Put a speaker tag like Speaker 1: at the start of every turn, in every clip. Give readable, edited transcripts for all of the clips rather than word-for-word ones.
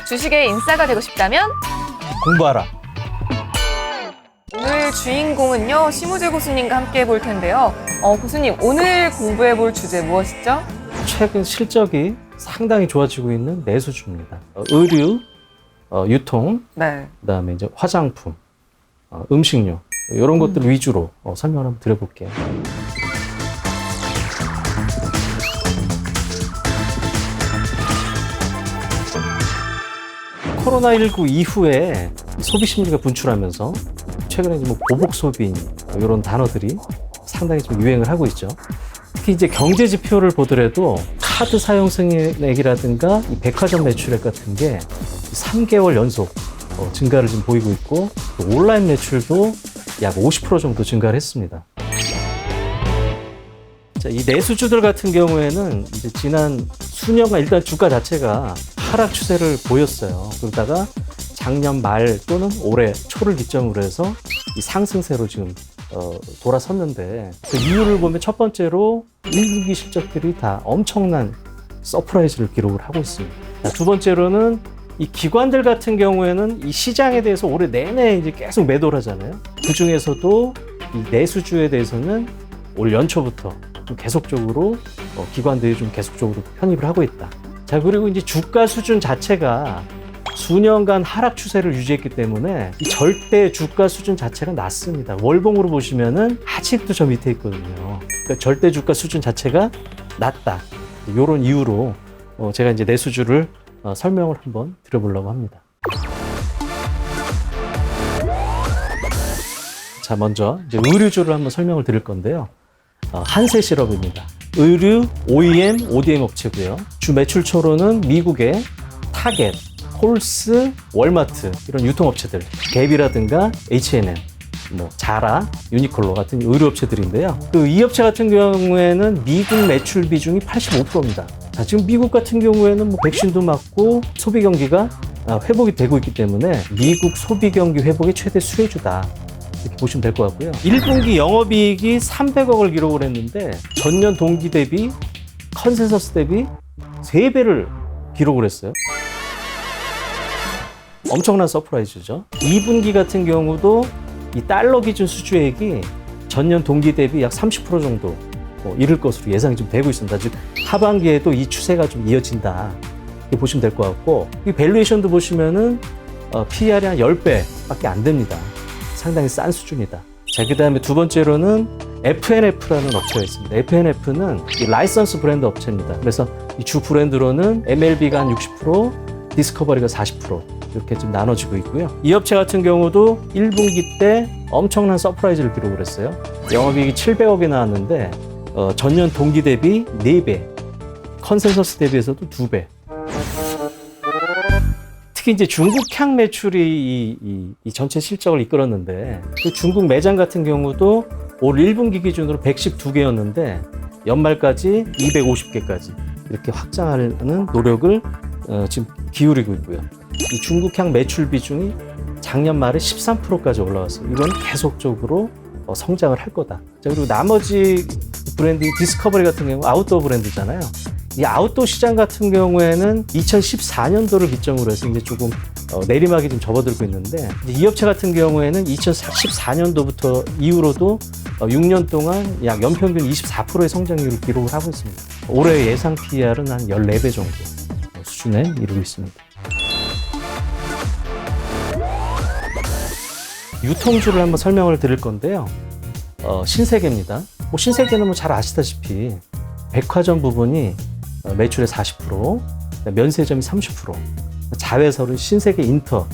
Speaker 1: 주식의 인싸가 되고 싶다면
Speaker 2: 공부하라.
Speaker 1: 오늘 주인공은요, 심우재 교수님과 함께 해볼 텐데요. 교수님, 오늘 공부해볼 주제 무엇이죠?
Speaker 2: 최근 실적이 상당히 좋아지고 있는 내수주입니다. 의류, 유통,
Speaker 1: 네.
Speaker 2: 그다음에 이제 화장품, 음식료 이런 것들 위주로 설명을 한번 드려볼게요. 코로나19 이후에 소비 심리가 분출하면서 최근에 뭐 보복 소비 이런 단어들이 상당히 좀 유행을 하고 있죠. 특히 이제 경제 지표를 보더라도 카드 사용 승액이라든가 이 백화점 매출액 같은 게 3개월 연속 증가를 지금 보이고 있고, 또 온라인 매출도 약 50% 정도 증가를 했습니다. 자, 이 내수주들 같은 경우에는 이제 지난 수년간 일단 주가 자체가 하락 추세를 보였어요. 그러다가 작년 말 또는 올해 초를 기점으로 해서 이 상승세로 지금 돌아섰는데, 그 이유를 보면 첫 번째로 1분기 실적들이 다 엄청난 서프라이즈를 기록을 하고 있습니다. 자, 두 번째로는 이 기관들 같은 경우에는 이 시장에 대해서 올해 내내 이제 계속 매도를 하잖아요. 그 중에서도 이 내수주에 대해서는 올 연초부터 좀 계속적으로 기관들이 좀 계속적으로 편입을 하고 있다. 자, 그리고 이제 주가 수준 자체가 수년간 하락 추세를 유지했기 때문에 이 절대 주가 수준 자체가 낮습니다. 월봉으로 보시면은 아직도 저 밑에 있거든요. 그러니까 절대 주가 수준 자체가 낮다. 이런 이유로 제가 이제 내수주를 설명을 한번 드려보려고 합니다. 자, 먼저 이제 의류주를 한번 설명을 드릴 건데요. 한세실업입니다. 의류 OEM, ODM 업체고요. 주 매출처로는 미국의 타겟, 홀스, 월마트 이런 유통업체들, 갭이라든가 H&M, 뭐 자라, 유니클로 같은 의류업체들인데요. 그 이 업체 같은 경우에는 미국 매출 비중이 85%입니다. 자, 지금 미국 같은 경우에는 뭐 백신도 맞고 소비 경기가 회복이 되고 있기 때문에 미국 소비 경기 회복의 최대 수혜주다. 이렇게 보시면 될 것 같고요. 1분기 영업이익이 300억을 기록을 했는데 전년 동기 대비 컨센서스 대비 3배를 기록을 했어요. 엄청난 서프라이즈죠. 2분기 같은 경우도 이 달러 기준 수주액이 전년 동기 대비 약 30% 정도 이를 것으로 예상이 좀 되고 있습니다. 즉 하반기에도 이 추세가 좀 이어진다. 이렇게 보시면 될 것 같고, 이 밸류에이션도 보시면은 PER이 한 10배밖에 안 됩니다. 상당히 싼 수준이다. 자, 그 다음에 두 번째로는 FNF라는 업체가 있습니다. FNF는 이 라이선스 브랜드 업체입니다. 그래서 이 주 브랜드로는 MLB가 한 60%, 디스커버리가 40% 이렇게 좀 나눠지고 있고요. 이 업체 같은 경우도 1분기 때 엄청난 서프라이즈를 기록을 했어요. 영업이익이 700억이 나왔는데 전년 동기 대비 4배, 컨센서스 대비해서도 2배. 특히 이제 중국향 매출이 이 전체 실적을 이끌었는데, 그 중국 매장 같은 경우도 올 1분기 기준으로 112개였는데 연말까지 250개까지 이렇게 확장하는 노력을 지금 기울이고 있고요. 이 중국향 매출 비중이 작년 말에 13%까지 올라왔어요. 이건 계속적으로 성장을 할 거다. 자, 그리고 나머지 브랜드 디스커버리 같은 경우 아웃도어 브랜드잖아요. 이 아웃도어 시장 같은 경우에는 2014년도를 기점으로 해서 이제 조금 내리막이 좀 접어들고 있는데, 이 업체 같은 경우에는 2014년도부터 이후로도 6년 동안 약 연평균 24%의 성장률을 기록을 하고 있습니다. 올해 예상 PER은 한 14배 정도 수준에 이르고 있습니다. 유통주를 한번 설명을 드릴 건데요. 신세계입니다. 뭐 신세계는 뭐 잘 아시다시피 백화점 부분이 매출의 40%, 면세점이 30%, 자회사는 신세계 인터가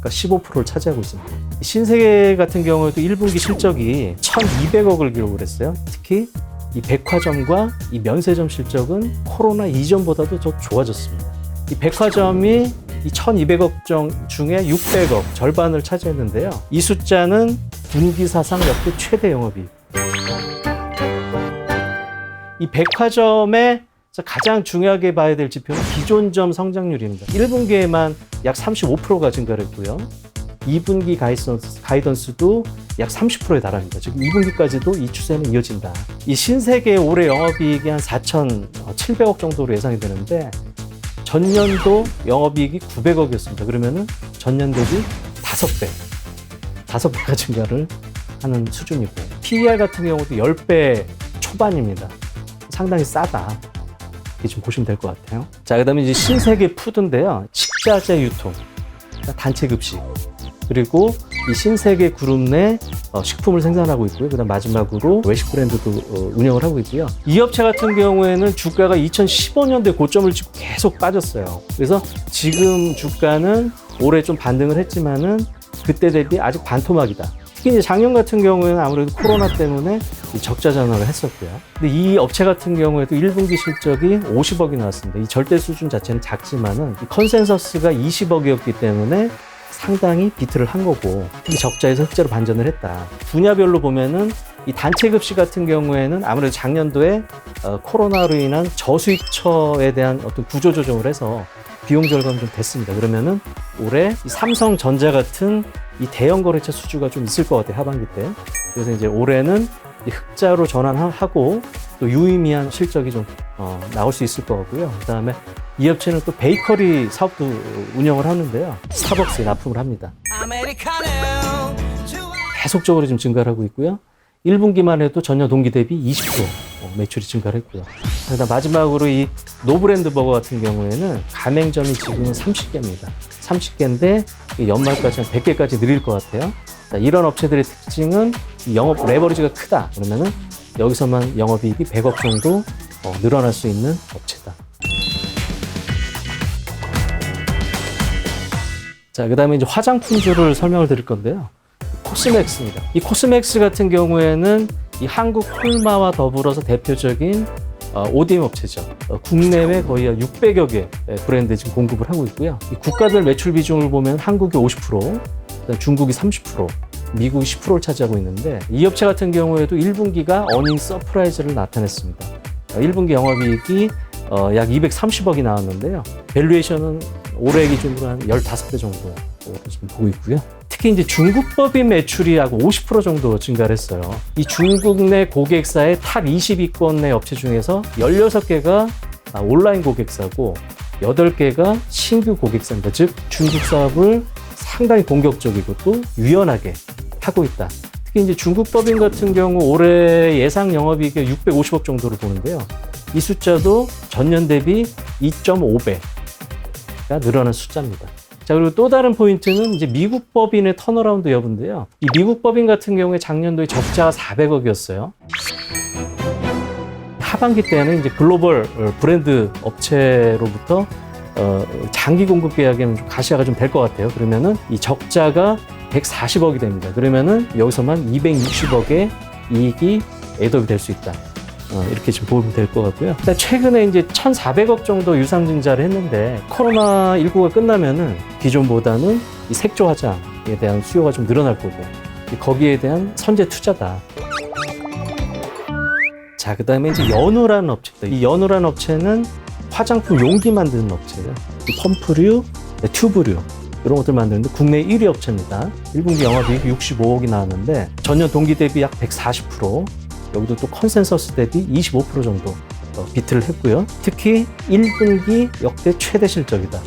Speaker 2: 15%를 차지하고 있습니다. 신세계 같은 경우에도 1분기 실적이 1,200억을 기록을 했어요. 특히 이 백화점과 이 면세점 실적은 코로나 이전보다도 더 좋아졌습니다. 이 백화점이 이 1,200억 중에 600억, 절반을 차지했는데요. 이 숫자는 분기 사상 역대 최대 영업이익. 이 백화점의 가장 중요하게 봐야 될 지표는 기존점 성장률입니다. 1분기에만 약 35%가 증가를 했고요. 2분기 가이던스도 약 30%에 달합니다. 즉 2분기까지도 이 추세는 이어진다. 이 신세계 올해 영업이익이 한 4,700억 정도로 예상이 되는데 전년도 영업이익이 900억이었습니다. 그러면은 전년 대비 5배, 5배가 증가를 하는 수준이고, PER 같은 경우도 10배 초반입니다. 상당히 싸다. 이렇게 좀 보시면 될 것 같아요. 자, 그 다음에 이제 신세계 푸드인데요. 식자재 유통, 그러니까 단체 급식, 그리고 이 신세계 그룹 내 식품을 생산하고 있고요. 그다음 마지막으로 외식 브랜드도 운영을 하고 있고요. 이 업체 같은 경우에는 주가가 2015년도에 고점을 찍고 계속 빠졌어요. 그래서 지금 주가는 올해 좀 반등을 했지만은 그때 대비 아직 반토막이다. 특히 이제 작년 같은 경우에는 아무래도 코로나 때문에 적자 전환을 했었고요. 근데 이 업체 같은 경우에도 1분기 실적이 50억이 나왔습니다. 이 절대 수준 자체는 작지만은 이 컨센서스가 20억이었기 때문에 상당히 비트를 한 거고, 이 적자에서 흑자로 반전을 했다. 분야별로 보면은 이 단체 급식 같은 경우에는 아무래도 작년도에 코로나로 인한 저수입처에 대한 어떤 구조 조정을 해서 비용 절감이 좀 됐습니다. 그러면은 올해 이 삼성전자 같은 이 대형 거래처 수주가 좀 있을 것 같아요, 하반기 때. 그래서 이제 올해는 이 흑자로 전환하고 또 유의미한 실적이 좀 나올 수 있을 것 같고요. 그다음에 이 업체는 또 베이커리 사업도 운영을 하는데요. 스타벅스에 납품을 합니다. 계속적으로 지금 증가를 하고 있고요. 1분기만 해도 전년 동기 대비 20% 매출이 증가를 했고요. 그다음 마지막으로 이 노브랜드 버거 같은 경우에는 가맹점이 지금은 30개입니다. 30개인데 연말까지 한 100개까지 늘릴 것 같아요. 자, 이런 업체들의 특징은 영업 레버리지가 크다. 그러면은 여기서만 영업이익이 100억 정도 늘어날 수 있는 업체다. 자, 그 다음에 이제 화장품주를 설명을 드릴 건데요. 코스맥스입니다. 이 코스맥스 같은 경우에는 이 한국 콜마와 더불어서 대표적인 ODM 업체죠. 국내외 거의 600여 개 브랜드 지금 공급을 하고 있고요. 이 국가별 매출 비중을 보면 한국이 50%, 중국이 30%, 미국이 10%를 차지하고 있는데, 이 업체 같은 경우에도 1분기가 어닝 서프라이즈를 나타냈습니다. 1분기 영업이익이 약 230억이 나왔는데요. 밸류에이션은 올해 기준으로 한 15배 정도 지금 보고 있고요. 특히 이제 중국 법인 매출이 약 50% 정도 증가를 했어요. 이 중국 내 고객사의 탑 20위권 내 업체 중에서 16개가 온라인 고객사고 8개가 신규 고객사입니다. 즉 중국 사업을 상당히 공격적이고 또 유연하게 하고 있다. 특히 이제 중국 법인 같은 경우 올해 예상 영업이익이 650억 정도를 보는데요. 이 숫자도 전년 대비 2.5배가 늘어난 숫자입니다. 자, 그리고 또 다른 포인트는 이제 미국 법인의 턴어라운드 여부인데요. 이 미국 법인 같은 경우에 작년도에 적자가 400억이었어요. 하반기 때는 이제 글로벌 브랜드 업체로부터 장기 공급 계약에는 좀 가시화가 좀 될 것 같아요. 그러면은 이 적자가 140억이 됩니다. 그러면은 여기서만 260억의 이익이 애도이 될 수 있다. 이렇게 지금 보면 될 것 같고요. 일단 최근에 이제 1,400억 정도 유상증자를 했는데 코로나19가 끝나면은 기존보다는 이 색조 화장에 대한 수요가 좀 늘어날 거고 거기에 대한 선제 투자다. 자, 그 다음에 이제 연우라는 업체입니다. 이 연우라는 업체는 화장품 용기 만드는 업체예요. 펌프류, 튜브류 이런 것들 만드는데 국내 1위 업체입니다. 1분기 영업이익 65억이 나왔는데 전년 동기 대비 약 140%, 여기도 또 컨센서스 대비 25% 정도 비트를 했고요. 특히 1분기 역대 최대 실적이다.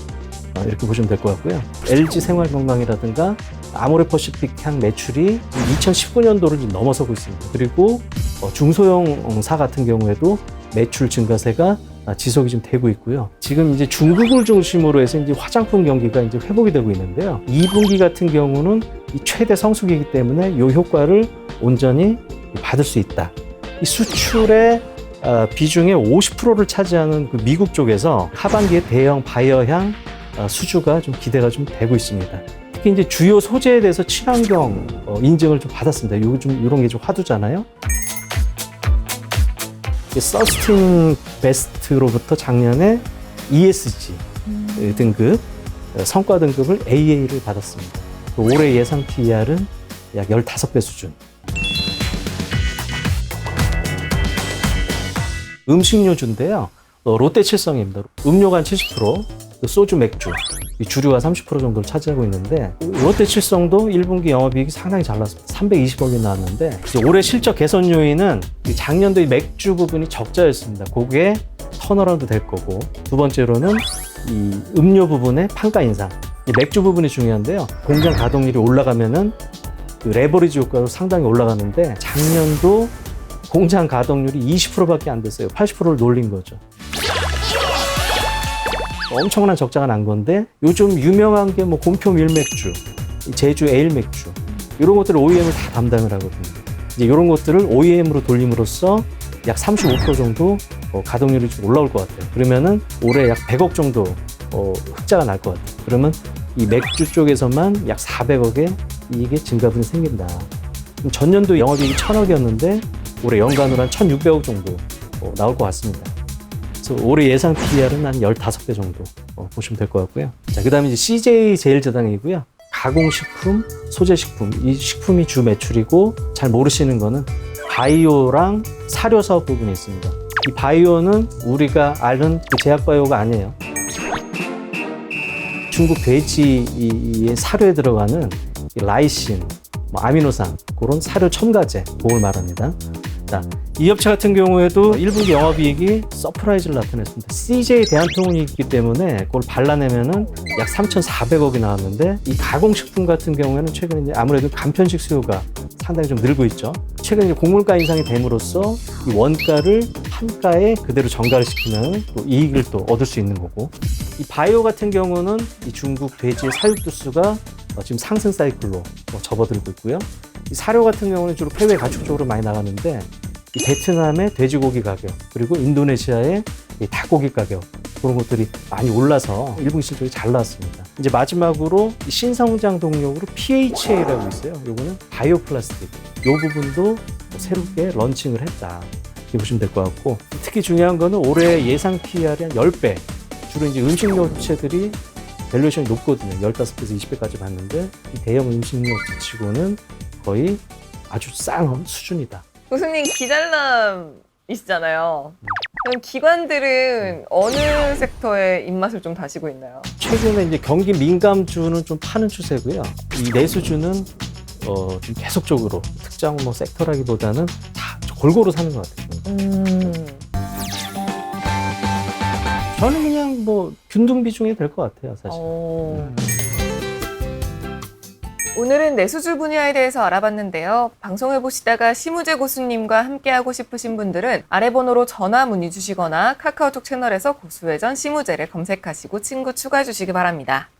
Speaker 2: 이렇게 보시면 될 것 같고요. LG 생활건강이라든가 아모레퍼시픽향 매출이 2019년도를 좀 넘어서고 있습니다. 그리고 중소형사 같은 경우에도 매출 증가세가 지속이 좀 되고 있고요. 지금 이제 중국을 중심으로 해서 이제 화장품 경기가 이제 회복이 되고 있는데요. 2분기 같은 경우는 이 최대 성수기이기 때문에 이 효과를 온전히 받을 수 있다. 이 수출의 비중의 50%를 차지하는 그 미국 쪽에서 하반기에 대형 바이어향 수주가 좀 기대가 좀 되고 있습니다. 특히 이제 주요 소재에 대해서 친환경 인증을 좀 받았습니다. 요거 좀 이런 게 좀 화두잖아요. 서스틴 베스트로부터 작년에 ESG 등급 성과 등급을 AA를 받았습니다. 올해 예상 PER은 약 15배 수준. 음식료주인데요. 롯데칠성입니다. 음료가 한 70%, 소주, 맥주, 주류가 30% 정도를 차지하고 있는데 롯데칠성도 1분기 영업이익이 상당히 잘 나왔습니다. 320억이 나왔는데 올해 실적 개선 요인은 작년도 이 맥주 부분이 적자였습니다. 그게 턴어라운드 될 거고, 두 번째로는 이 음료 부분의 판가 인상, 이 맥주 부분이 중요한데요. 공장 가동률이 올라가면은 그 레버리지 효과로 상당히 올라가는데 작년도 공장 가동률이 20%밖에 안 됐어요. 80%를 놀린 거죠. 엄청난 적자가 난 건데 요즘 유명한 게 뭐 곰표 밀맥주, 제주 에일 맥주 이런 것들을 OEM을 다 담당을 하거든요. 이제 이런 것들을 OEM으로 돌림으로써 약 35% 정도 가동률이 좀 올라올 것 같아요. 그러면은 올해 약 100억 정도 흑자가 날 것 같아요. 그러면 이 맥주 쪽에서만 약 400억의 이익의 증가분이 생긴다. 그럼 전년도 영업이익이 1000억이었는데 올해 연간으로 한 1600억 정도 나올 것 같습니다. 그래서 올해 예상 PER은 한 15배 정도 보시면 될 것 같고요. 자, 그 다음에 이제 CJ 제일제당이고요. 가공식품, 소재식품, 이 식품이 주 매출이고 잘 모르시는 거는 바이오랑 사료 사업 부분이 있습니다. 이 바이오는 우리가 아는 그 제약바이오가 아니에요. 중국 돼지의 사료에 들어가는 라이신, 아미노산, 그런 사료 첨가제, 그걸 말합니다. 자, 이 업체 같은 경우에도 1분기 영업이익이 서프라이즈를 나타냈습니다. CJ 대한통운이 있기 때문에 그걸 발라내면은 약 3,400억이 나왔는데 이 가공식품 같은 경우에는 최근에 이제 아무래도 간편식 수요가 상당히 좀 늘고 있죠. 최근에 이제 곡물가 인상이 됨으로써 이 원가를 판가에 그대로 전가를 시키면 또 이익을 또 얻을 수 있는 거고, 이 바이오 같은 경우는 이 중국 돼지의 사육 두수가 지금 상승 사이클로 접어들고 있고요. 이 사료 같은 경우는 주로 해외 가축 쪽으로 많이 나가는데 이 베트남의 돼지고기 가격 그리고 인도네시아의 이 닭고기 가격 그런 것들이 많이 올라서 1분기 실적이 잘 나왔습니다. 이제 마지막으로 이 신성장 동력으로 PHA라고 있어요. 요거는 바이오 플라스틱. 요 부분도 새롭게 런칭을 했다. 이렇게 보시면 될 것 같고, 특히 중요한 거는 올해 예상 PER이 한 10배. 주로 이제 음식료 업체들이 밸류에이션이 높거든요. 15배에서 20배까지 봤는데 이 대형 음식료 업체치고는 거의 아주 싼 수준이다.
Speaker 1: 교수님 기잘남이시잖아요. 그럼 기관들은 어느 섹터에 입맛을 좀 다시고 있나요?
Speaker 2: 최근에 이제 경기 민감주는 좀 파는 추세고요. 이 내수주는 좀 계속적으로 특정 뭐 섹터라기보다는 다 골고루 사는 것 같아요. 저는 그냥 뭐 균등 비중이 될 것 같아요, 사실.
Speaker 1: 오늘은 내수주 분야에 대해서 알아봤는데요. 방송을 보시다가 심우재 고수님과 함께하고 싶으신 분들은 아래 번호로 전화 문의 주시거나 카카오톡 채널에서 고수회전 심우재를 검색하시고 친구 추가해 주시기 바랍니다.